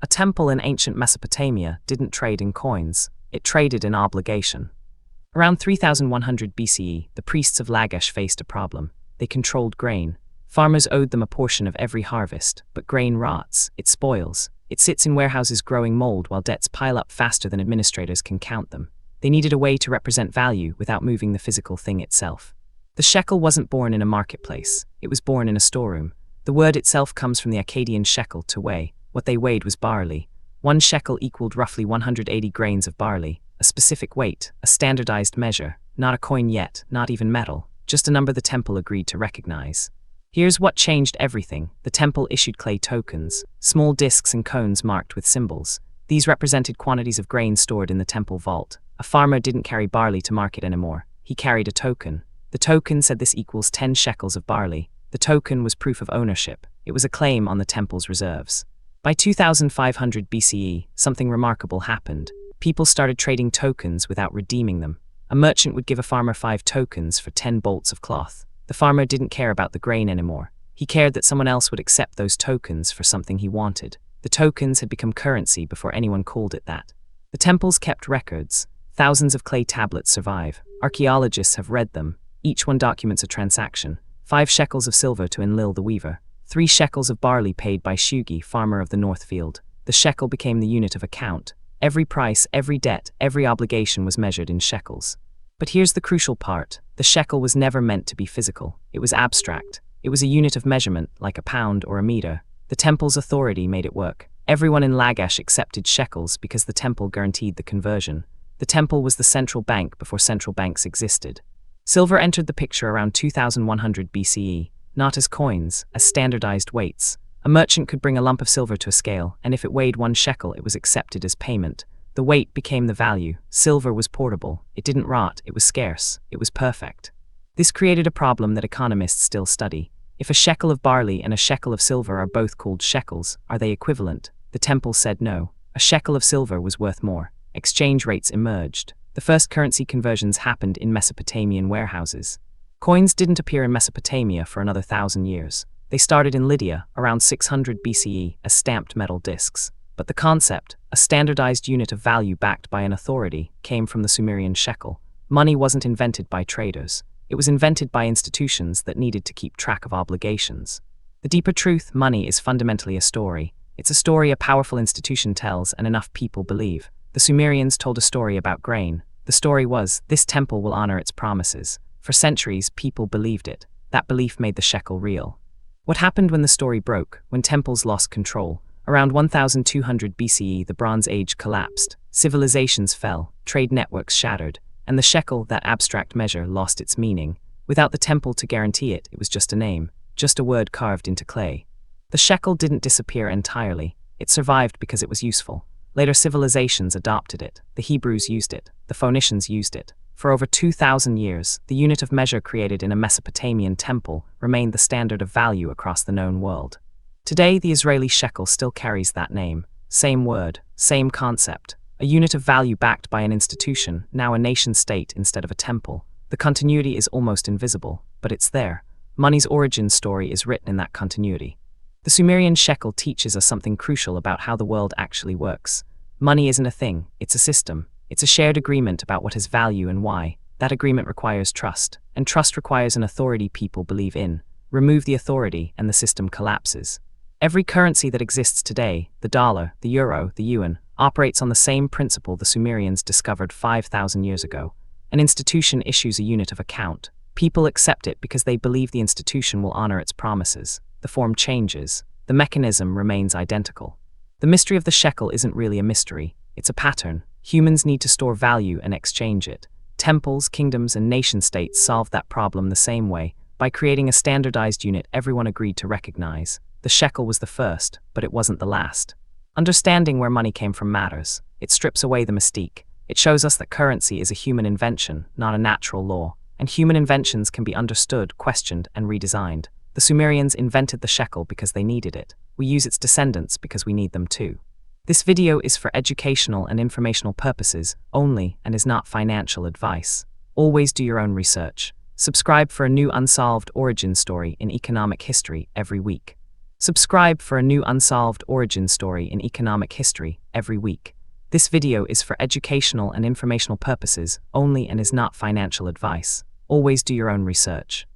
A temple in ancient Mesopotamia didn't trade in coins, it traded in obligation. Around 3100 BCE, the priests of Lagash faced a problem. They controlled grain. Farmers owed them a portion of every harvest, but grain rots, it spoils. It sits in warehouses growing mold while debts pile up faster than administrators can count them. They needed a way to represent value without moving the physical thing itself. The shekel wasn't born in a marketplace, it was born in a storeroom. The word itself comes from the Akkadian shekel, to weigh. What they weighed was barley. 1 shekel equaled roughly 180 grains of barley, a specific weight, a standardized measure, not a coin yet, not even metal, just a number the temple agreed to recognize. Here's what changed everything. The temple issued clay tokens, small discs and cones marked with symbols. These represented quantities of grain stored in the temple vault. A farmer didn't carry barley to market anymore. He carried a token. The token said this equals 10 shekels of barley. The token was proof of ownership. It was a claim on the temple's reserves. By 2500 BCE, something remarkable happened. People started trading tokens without redeeming them. A merchant would give a farmer 5 tokens for 10 bolts of cloth. The farmer didn't care about the grain anymore. He cared that someone else would accept those tokens for something he wanted. The tokens had become currency before anyone called it that. The temples kept records. Thousands of clay tablets survive. Archaeologists have read them. Each one documents a transaction. 5 shekels of silver to Enlil the weaver. 3 shekels of barley paid by Shugi, farmer of the North Field. The shekel became the unit of account. Every price, every debt, every obligation was measured in shekels. But here's the crucial part. The shekel was never meant to be physical. It was abstract. It was a unit of measurement, like a pound or a meter. The temple's authority made it work. Everyone in Lagash accepted shekels because the temple guaranteed the conversion. The temple was the central bank before central banks existed. Silver entered the picture around 2100 BCE, not as coins, as standardized weights. A merchant could bring a lump of silver to a scale, and if it weighed 1 shekel, it was accepted as payment. The weight became the value. Silver was portable. It didn't rot. It was scarce. It was perfect. This created a problem that economists still study. If a shekel of barley and a shekel of silver are both called shekels, are they equivalent? The temple said no. A shekel of silver was worth more. Exchange rates emerged. The first currency conversions happened in Mesopotamian warehouses. Coins didn't appear in Mesopotamia for another 1,000 years. They started in Lydia, around 600 BCE, as stamped metal discs. But the concept, a standardized unit of value backed by an authority, came from the Sumerian shekel. Money wasn't invented by traders. It was invented by institutions that needed to keep track of obligations. The deeper truth, money is fundamentally a story. It's a story a powerful institution tells and enough people believe. The Sumerians told a story about grain. The story was, this temple will honor its promises. For centuries, people believed it. That belief made the shekel real. What happened when the story broke, when temples lost control? Around 1200 BCE, the Bronze Age collapsed. Civilizations fell, trade networks shattered, and the shekel, that abstract measure, lost its meaning. Without the temple to guarantee it, it was just a name, just a word carved into clay. The shekel didn't disappear entirely. It survived because it was useful. Later civilizations adopted it. The Hebrews used it. The Phoenicians used it. For over 2,000 years, the unit of measure created in a Mesopotamian temple remained the standard of value across the known world. Today, the Israeli shekel still carries that name. Same word, same concept. A unit of value backed by an institution, now a nation-state instead of a temple. The continuity is almost invisible, but it's there. Money's origin story is written in that continuity. The Sumerian shekel teaches us something crucial about how the world actually works. Money isn't a thing, it's a system. It's a shared agreement about what has value and why. That agreement requires trust, and trust requires an authority people believe in. Remove the authority, and the system collapses. Every currency that exists today, the dollar, the euro, the yuan, operates on the same principle the Sumerians discovered 5,000 years ago. An institution issues a unit of account. People accept it because they believe the institution will honor its promises. The form changes. The mechanism remains identical. The mystery of the shekel isn't really a mystery. It's a pattern. Humans need to store value and exchange it. Temples, kingdoms, and nation-states solved that problem the same way, by creating a standardized unit everyone agreed to recognize. The shekel was the first, but it wasn't the last. Understanding where money came from matters. It strips away the mystique. It shows us that currency is a human invention, not a natural law, and human inventions can be understood, questioned, and redesigned. The Sumerians invented the shekel because they needed it. We use its descendants because we need them too. This video is for educational and informational purposes only and is not financial advice. Always do your own research. Subscribe for a new unsolved origin story in economic history every week. Subscribe for a new unsolved origin story in economic history every week. This video is for educational and informational purposes only and is not financial advice. Always do your own research.